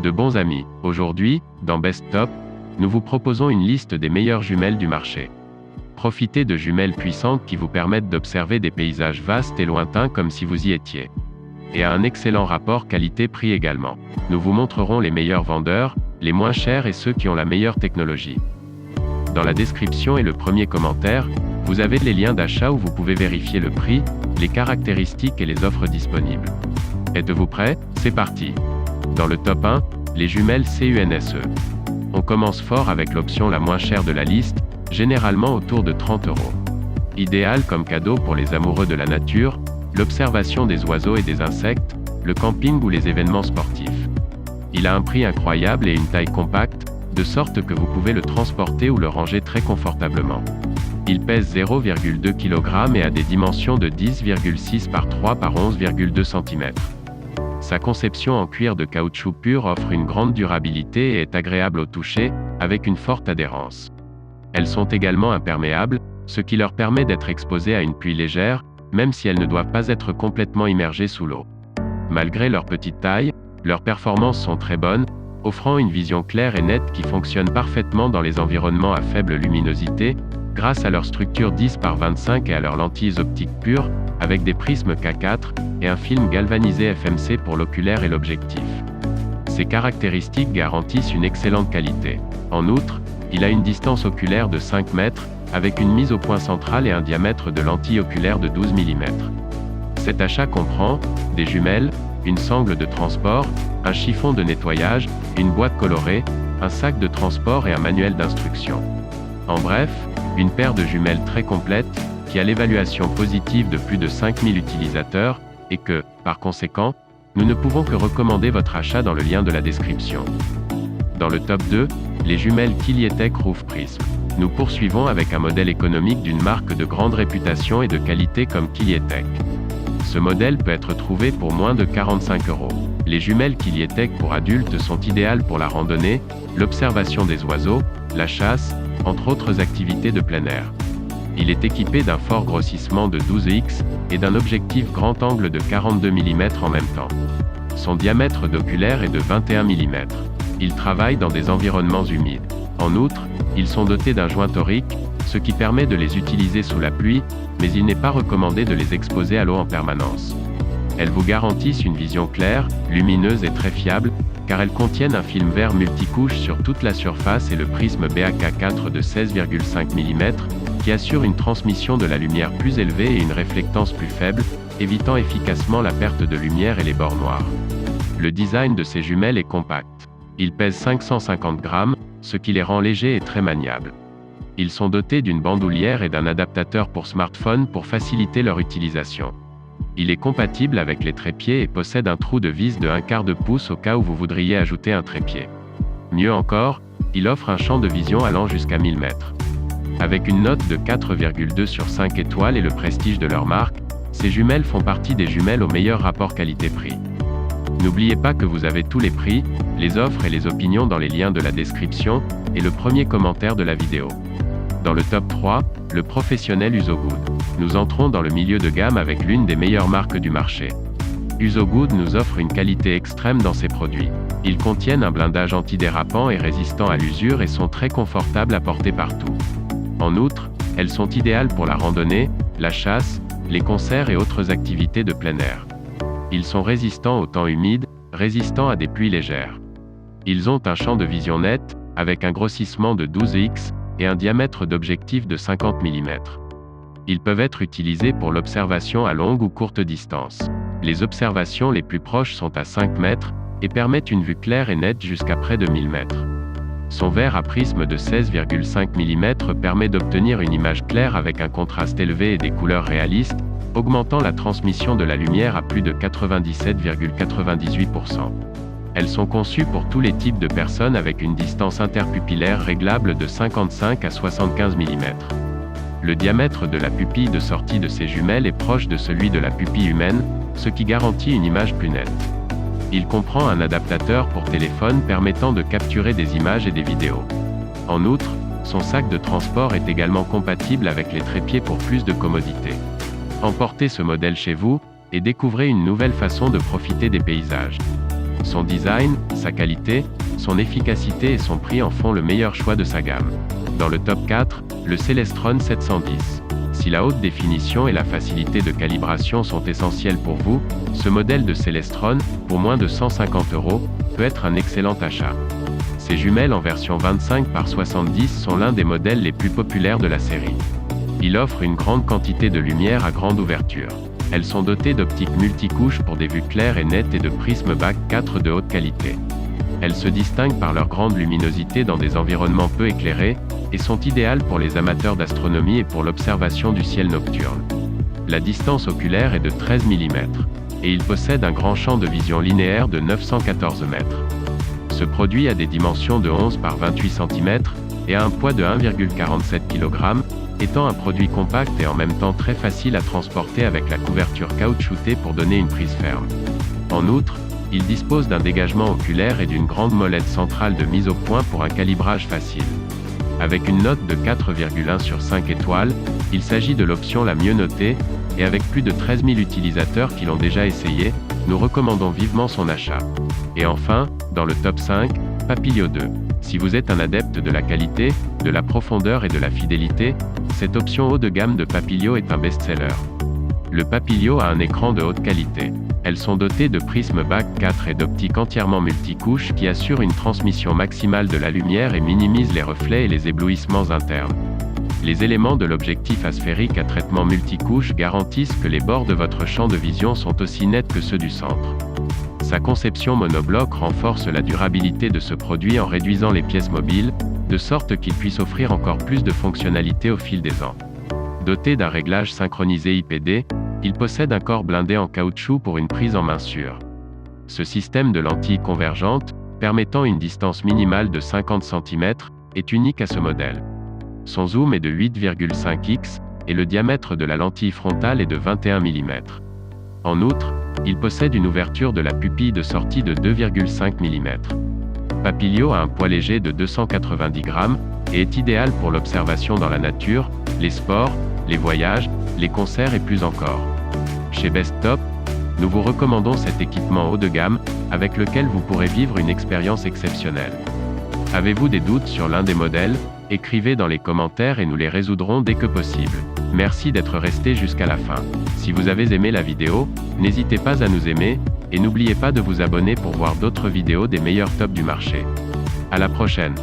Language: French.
De bons amis, aujourd'hui, dans Best Top, nous vous proposons une liste des meilleures jumelles du marché. Profitez de jumelles puissantes qui vous permettent d'observer des paysages vastes et lointains comme si vous y étiez. Et à un excellent rapport qualité-prix également. Nous vous montrerons les meilleurs vendeurs, les moins chers et ceux qui ont la meilleure technologie. Dans la description et le premier commentaire, vous avez les liens d'achat où vous pouvez vérifier le prix, les caractéristiques et les offres disponibles. Êtes-vous prêts? C'est parti! Dans le top 1, les jumelles CUNSE. On commence fort avec l'option la moins chère de la liste, généralement autour de 30 €. Idéal comme cadeau pour les amoureux de la nature, l'observation des oiseaux et des insectes, le camping ou les événements sportifs. Il a un prix incroyable et une taille compacte, de sorte que vous pouvez le transporter ou le ranger très confortablement. Il pèse 0,2 kg et a des dimensions de 10,6 par 3 par 11,2 cm. Sa conception en cuir de caoutchouc pur offre une grande durabilité et est agréable au toucher, avec une forte adhérence. Elles sont également imperméables, ce qui leur permet d'être exposées à une pluie légère, même si elles ne doivent pas être complètement immergées sous l'eau. Malgré leur petite taille, leurs performances sont très bonnes, offrant une vision claire et nette qui fonctionne parfaitement dans les environnements à faible luminosité, grâce à leur structure 10 par 25 et à leurs lentilles optiques pures, avec des prismes K4, et un film galvanisé FMC pour l'oculaire et l'objectif. Ces caractéristiques garantissent une excellente qualité. En outre, il a une distance oculaire de 5 mètres, avec une mise au point central et un diamètre de lentille oculaire de 12 mm. Cet achat comprend des jumelles, une sangle de transport, un chiffon de nettoyage, une boîte colorée, un sac de transport et un manuel d'instruction. En bref, une paire de jumelles très complète, qui a l'évaluation positive de plus de 5000 utilisateurs, et que, par conséquent, nous ne pouvons que recommander votre achat dans le lien de la description. Dans le top 2, les jumelles Kilietech Roof Prism. Nous poursuivons avec un modèle économique d'une marque de grande réputation et de qualité comme Kilietech. Ce modèle peut être trouvé pour moins de 45 €. Les jumelles Kilietech pour adultes sont idéales pour la randonnée, l'observation des oiseaux, la chasse, entre autres activités de plein air. Il est équipé d'un fort grossissement de 12x, et d'un objectif grand angle de 42 mm en même temps. Son diamètre d'oculaire est de 21 mm. Il travaille dans des environnements humides. En outre, ils sont dotés d'un joint torique, ce qui permet de les utiliser sous la pluie, mais il n'est pas recommandé de les exposer à l'eau en permanence. Elles vous garantissent une vision claire, lumineuse et très fiable, car elles contiennent un film vert multicouche sur toute la surface et le prisme BAK4 de 16,5 mm, qui assure une transmission de la lumière plus élevée et une réflectance plus faible, évitant efficacement la perte de lumière et les bords noirs. Le design de ces jumelles est compact. Ils pèsent 550 grammes, ce qui les rend légers et très maniables. Ils sont dotés d'une bandoulière et d'un adaptateur pour smartphone pour faciliter leur utilisation. Il est compatible avec les trépieds et possède un trou de vis de 1/4 de pouce au cas où vous voudriez ajouter un trépied. Mieux encore, il offre un champ de vision allant jusqu'à 1000 mètres. Avec une note de 4,2 sur 5 étoiles et le prestige de leur marque, ces jumelles font partie des jumelles au meilleur rapport qualité-prix. N'oubliez pas que vous avez tous les prix, les offres et les opinions dans les liens de la description, et le premier commentaire de la vidéo. Dans le top 3, le professionnel Usogood. Nous entrons dans le milieu de gamme avec l'une des meilleures marques du marché. Usogood nous offre une qualité extrême dans ses produits. Ils contiennent un blindage antidérapant et résistant à l'usure et sont très confortables à porter partout. En outre, elles sont idéales pour la randonnée, la chasse, les concerts et autres activités de plein air. Ils sont résistants au temps humide, résistants à des pluies légères. Ils ont un champ de vision net, avec un grossissement de 12x, et un diamètre d'objectif de 50 mm. Ils peuvent être utilisés pour l'observation à longue ou courte distance. Les observations les plus proches sont à 5 mètres, et permettent une vue claire et nette jusqu'à près de 1000 mètres. Son verre à prisme de 16,5 mm permet d'obtenir une image claire avec un contraste élevé et des couleurs réalistes, augmentant la transmission de la lumière à plus de 97,98%. Elles sont conçues pour tous les types de personnes avec une distance interpupillaire réglable de 55 à 75 mm. Le diamètre de la pupille de sortie de ces jumelles est proche de celui de la pupille humaine, ce qui garantit une image plus nette. Il comprend un adaptateur pour téléphone permettant de capturer des images et des vidéos. En outre, son sac de transport est également compatible avec les trépieds pour plus de commodité. Emportez ce modèle chez vous, et découvrez une nouvelle façon de profiter des paysages. Son design, sa qualité, son efficacité et son prix en font le meilleur choix de sa gamme. Dans le top 4, le Celestron 710. Si la haute définition et la facilité de calibration sont essentielles pour vous, ce modèle de Celestron, pour moins de 150 €, peut être un excellent achat. Ces jumelles en version 25x70 sont l'un des modèles les plus populaires de la série. Il offre une grande quantité de lumière à grande ouverture. Elles sont dotées d'optiques multicouches pour des vues claires et nettes et de prismes BAC 4 de haute qualité. Elles se distinguent par leur grande luminosité dans des environnements peu éclairés, et sont idéales pour les amateurs d'astronomie et pour l'observation du ciel nocturne. La distance oculaire est de 13 mm, et il possède un grand champ de vision linéaire de 914 mètres. Ce produit a des dimensions de 11 par 28 cm, et a un poids de 1,47 kg, étant un produit compact et en même temps très facile à transporter avec la couverture caoutchoutée pour donner une prise ferme. En outre, il dispose d'un dégagement oculaire et d'une grande molette centrale de mise au point pour un calibrage facile. Avec une note de 4,1 sur 5 étoiles, il s'agit de l'option la mieux notée, et avec plus de 13 000 utilisateurs qui l'ont déjà essayé, nous recommandons vivement son achat. Et enfin, dans le top 5, Papilio 2. Si vous êtes un adepte de la qualité, de la profondeur et de la fidélité, cette option haut de gamme de Papilio est un best-seller. Le Papilio a un écran de haute qualité. Elles sont dotées de prismes BAC 4 et d'optiques entièrement multicouches qui assurent une transmission maximale de la lumière et minimisent les reflets et les éblouissements internes. Les éléments de l'objectif asphérique à traitement multicouche garantissent que les bords de votre champ de vision sont aussi nets que ceux du centre. Sa conception monobloc renforce la durabilité de ce produit en réduisant les pièces mobiles, de sorte qu'il puisse offrir encore plus de fonctionnalités au fil des ans. Doté d'un réglage synchronisé IPD, il possède un corps blindé en caoutchouc pour une prise en main sûre. Ce système de lentilles convergentes, permettant une distance minimale de 50 cm, est unique à ce modèle. Son zoom est de 8,5x, et le diamètre de la lentille frontale est de 21 mm. En outre, il possède une ouverture de la pupille de sortie de 2,5 mm. Papilio a un poids léger de 290 g, et est idéal pour l'observation dans la nature, les sports, les voyages, les concerts et plus encore. Chez Bestop, nous vous recommandons cet équipement haut de gamme, avec lequel vous pourrez vivre une expérience exceptionnelle. Avez-vous des doutes sur l'un des modèles? Écrivez dans les commentaires et nous les résoudrons dès que possible. Merci d'être resté jusqu'à la fin. Si vous avez aimé la vidéo, n'hésitez pas à nous aimer, et n'oubliez pas de vous abonner pour voir d'autres vidéos des meilleurs tops du marché. À la prochaine.